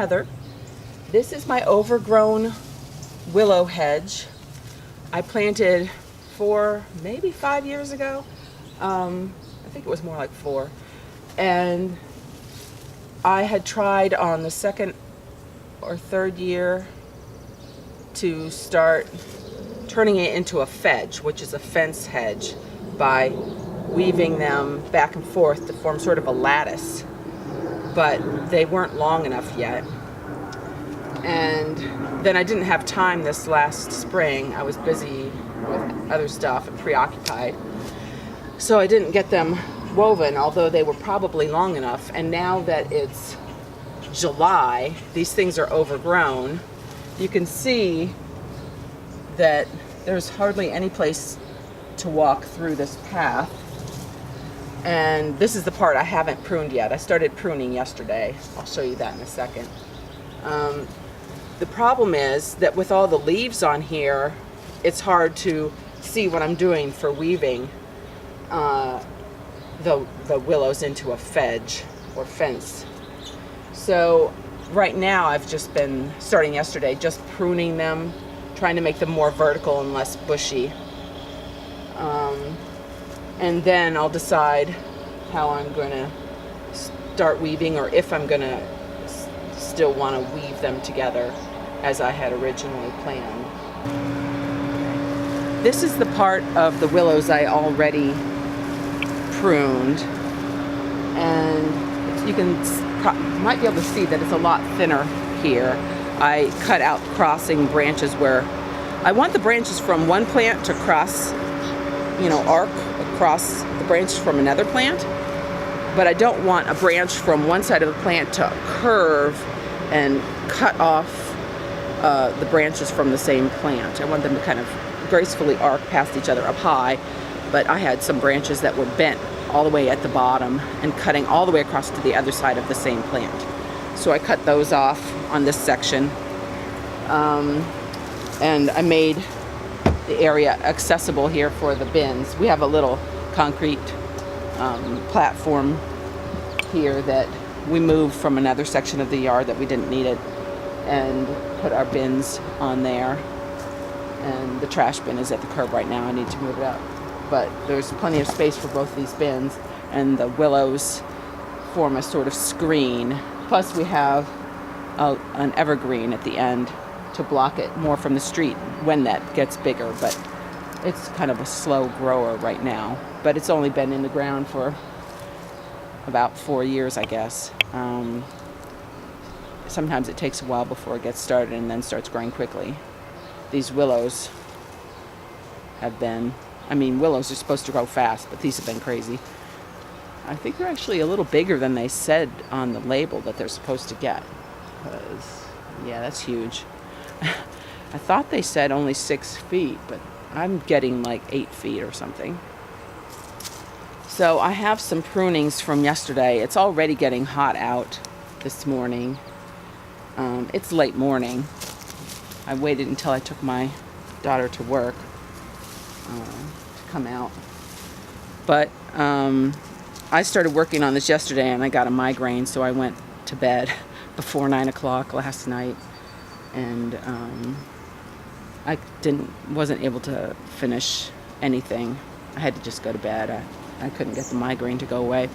Heather. This is my overgrown willow hedge. I planted 4, maybe 5 years ago. I think it was more like 4. And I had tried on the 2nd or 3rd year to start turning it into a fedge, which is a fence hedge, by weaving them back and forth to form sort of a lattice. But they weren't long enough yet. And then I didn't have time this last spring. I was busy with other stuff and preoccupied. So I didn't get them woven, although they were probably long enough. And now that it's July, these things are overgrown. You can see that there's hardly any place to walk through this path. And this is the part I haven't pruned yet. I started pruning yesterday. I'll show you that in a second. The problem is that with all the leaves on here, it's hard to see what I'm doing for weaving the willows into a fedge or fence. So right now I've just been, starting yesterday, just pruning them, trying to make them more vertical and less bushy. And then I'll decide how I'm going to start weaving, or if I'm going to still want to weave them together as I had originally planned. This is the part of the willows I already pruned, and you might be able to see that it's a lot thinner here. I cut out crossing branches where I want the branches from one plant to cross, arc across the branches from another plant, but I don't want a branch from one side of the plant to curve and cut off the branches from the same plant. I want them to kind of gracefully arc past each other up high, but I had some branches that were bent all the way at the bottom and cutting all the way across to the other side of the same plant. So I cut those off on this section, and I made the area accessible here for the bins. We have a little concrete platform here that we moved from another section of the yard that we didn't need it, and put our bins on there. And the trash bin is at the curb right now. I need to move it up. But there's plenty of space for both these bins, and the willows form a sort of screen. Plus we have an evergreen at the end to block it more from the street when that gets bigger. But it's kind of a slow grower right now. But it's only been in the ground for about 4 years, I guess. Sometimes it takes a while before it gets started and then starts growing quickly. These willows have been, willows are supposed to grow fast, but these have been crazy. I think they're actually a little bigger than they said on the label that they're supposed to get. Because, yeah, that's huge. I thought they said only 6 feet, but I'm getting like 8 feet or something. So I have some prunings from yesterday. It's already getting hot out this morning. It's late morning. I waited until I took my daughter to work to come out. But I started working on this yesterday and I got a migraine, so I went to bed before 9 o'clock last night. And I wasn't able to finish anything. I had to just go to bed. I couldn't get the migraine to go away.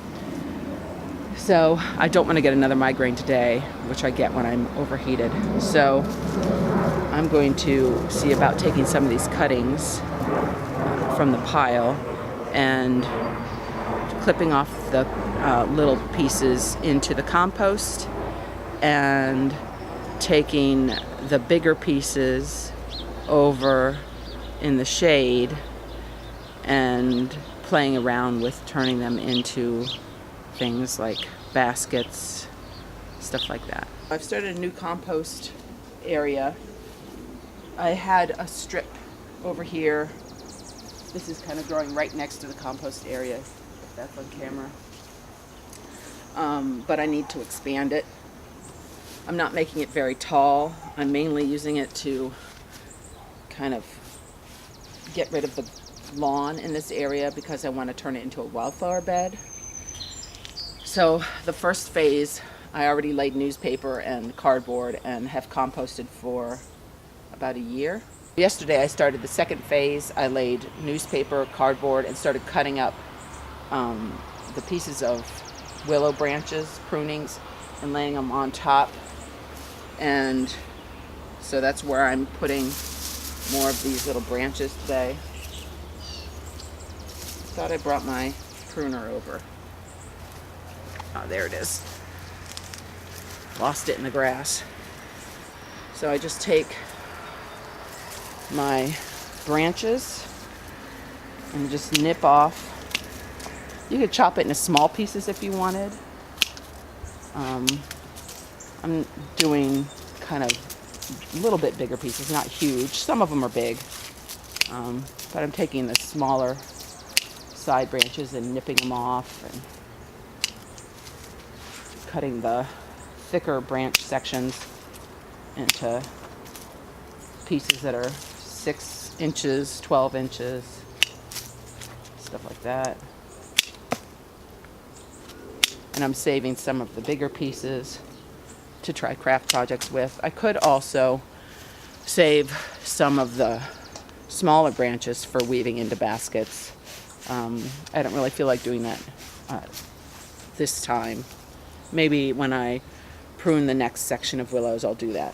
So I don't want to get another migraine today, which I get when I'm overheated. So I'm going to see about taking some of these cuttings from the pile and clipping off the little pieces into the compost, and taking the bigger pieces over in the shade and playing around with turning them into things like baskets, stuff like that. I've started a new compost area. I had a strip over here. This is kind of growing right next to the compost area, if that's on camera. But I need to expand it. I'm not making it very tall. I'm mainly using it to kind of get rid of the lawn in this area because I want to turn it into a wildflower bed. So the first phase I already laid newspaper and cardboard and have composted for about a year. Yesterday I started the second phase. I laid newspaper, cardboard, and started cutting up the pieces of willow branches, prunings, and laying them on top. And so that's where I'm putting more of these little branches today. I thought I brought my pruner over. Oh, there it is. Lost it in the grass. So I just take my branches and just nip off. You could chop it into small pieces if you wanted. I'm doing kind of a little bit bigger pieces, not huge. Some of them are big, but I'm taking the smaller side branches and nipping them off and cutting the thicker branch sections into pieces that are 6 inches, 12 inches, stuff like that. And I'm saving some of the bigger pieces to try craft projects with. I could also save some of the smaller branches for weaving into baskets. I don't really feel like doing that this time. Maybe when I prune the next section of willows, I'll do that.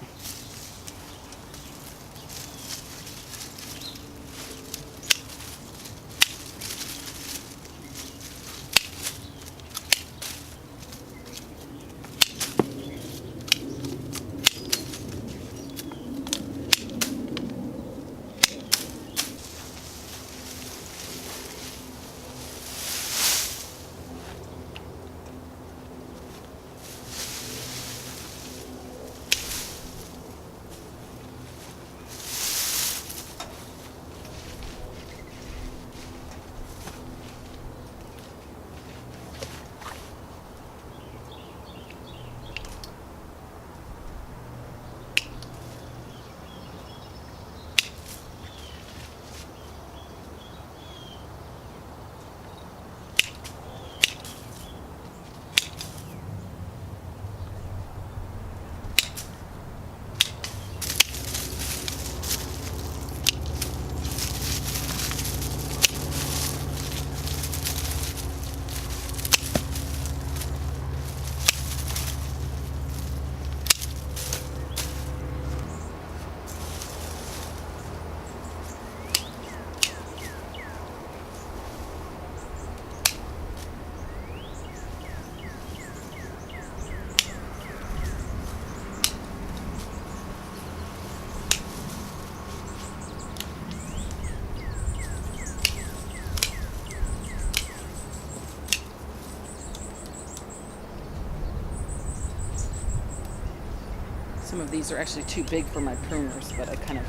Some of these are actually too big for my pruners, but I kind of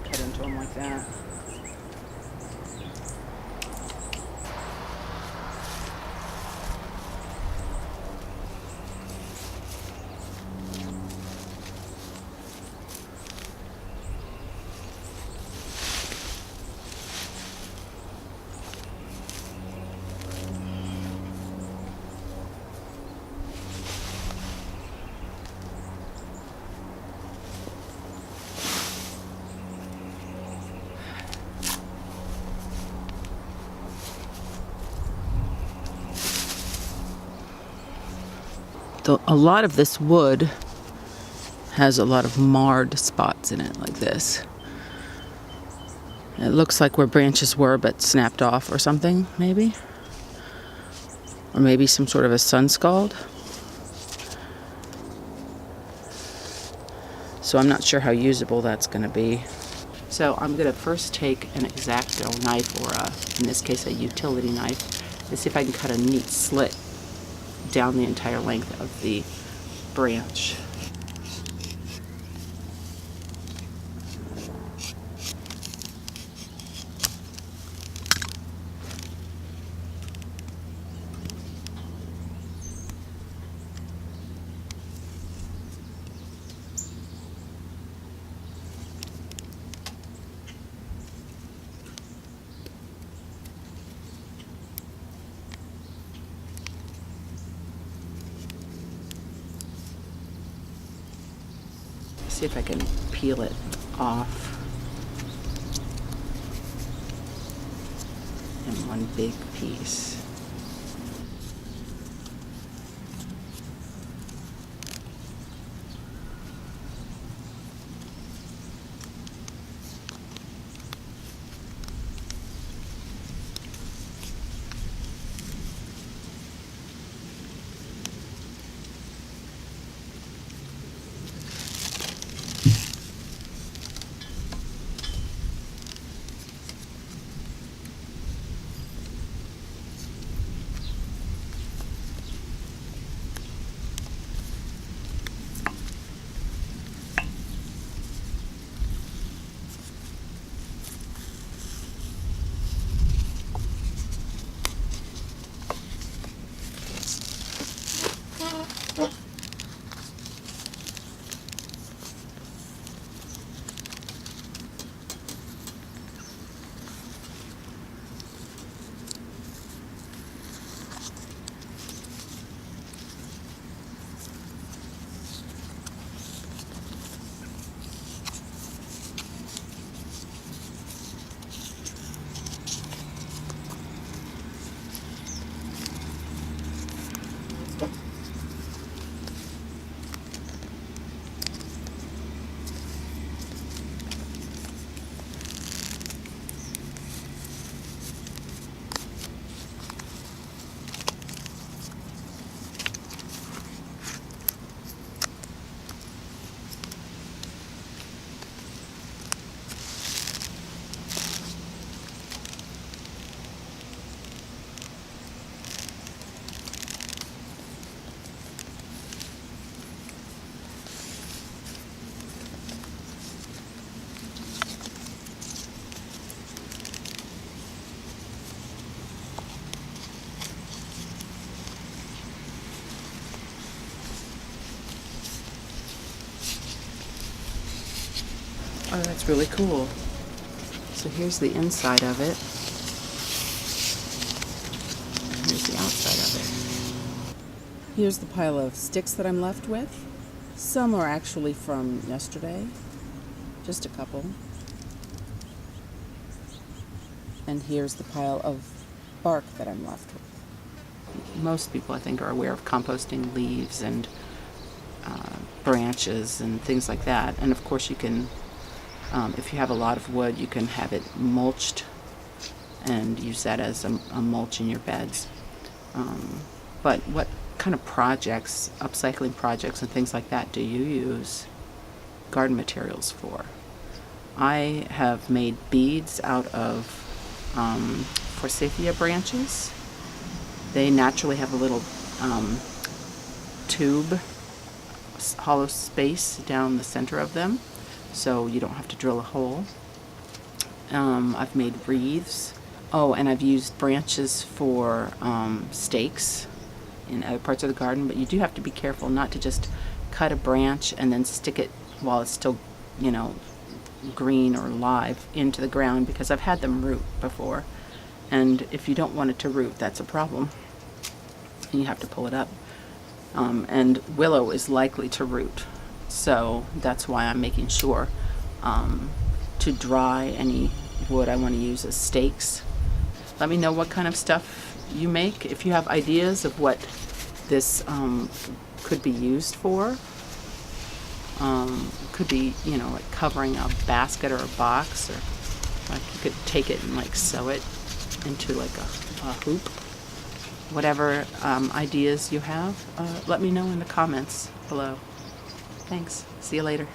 cut into them like that. A lot of this wood has a lot of marred spots in it, like this. It looks like where branches were but snapped off or something, maybe. Or maybe some sort of a sun scald. So I'm not sure how usable that's going to be. So I'm going to first take an X-Acto knife, or in this case a utility knife, and see if I can cut a neat slit down the entire length of the branch. see if I can peel it off in one big piece. Oh, that's really cool. So here's the inside of it. And here's the outside of it. Here's the pile of sticks that I'm left with. Some are actually from yesterday. Just a couple. And here's the pile of bark that I'm left with. Most people, I think, are aware of composting leaves and branches and things like that. And of course you can, if you have a lot of wood, you can have it mulched and use that as a mulch in your beds. But what kind of projects, upcycling projects and things like that, do you use garden materials for? I have made beads out of forsythia branches. They naturally have a little tube, hollow space down the center of them, so you don't have to drill a hole. I've made wreaths. Oh, and I've used branches for stakes in other parts of the garden, but you do have to be careful not to just cut a branch and then stick it while it's still, you know, green or live into the ground, because I've had them root before, and if you don't want it to root, that's a problem. You have to pull it up. And willow is likely to root, so that's why I'm making sure to dry any wood I want to use as stakes. Let me know what kind of stuff you make. If you have ideas of what this could be used for. Could be, you know, like covering a basket or a box, or like you could take it and like sew it into like a hoop. Whatever ideas you have, let me know in the comments below. Thanks. See you later.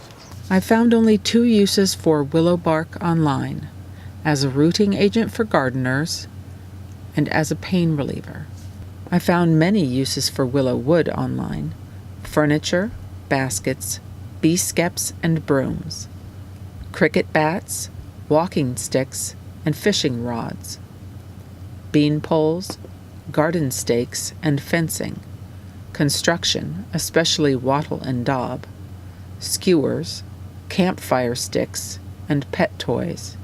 I found only 2 uses for willow bark online: as a rooting agent for gardeners and as a pain reliever. I found many uses for willow wood online: furniture, baskets, bee skeps and brooms, cricket bats, walking sticks, and fishing rods, bean poles, garden stakes and fencing, construction, especially wattle and daub, skewers, campfire sticks, and pet toys,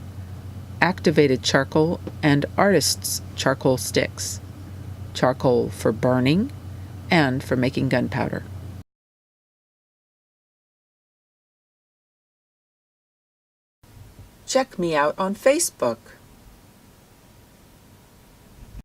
activated charcoal and artist's charcoal sticks, charcoal for burning and for making gunpowder. Check me out on Facebook.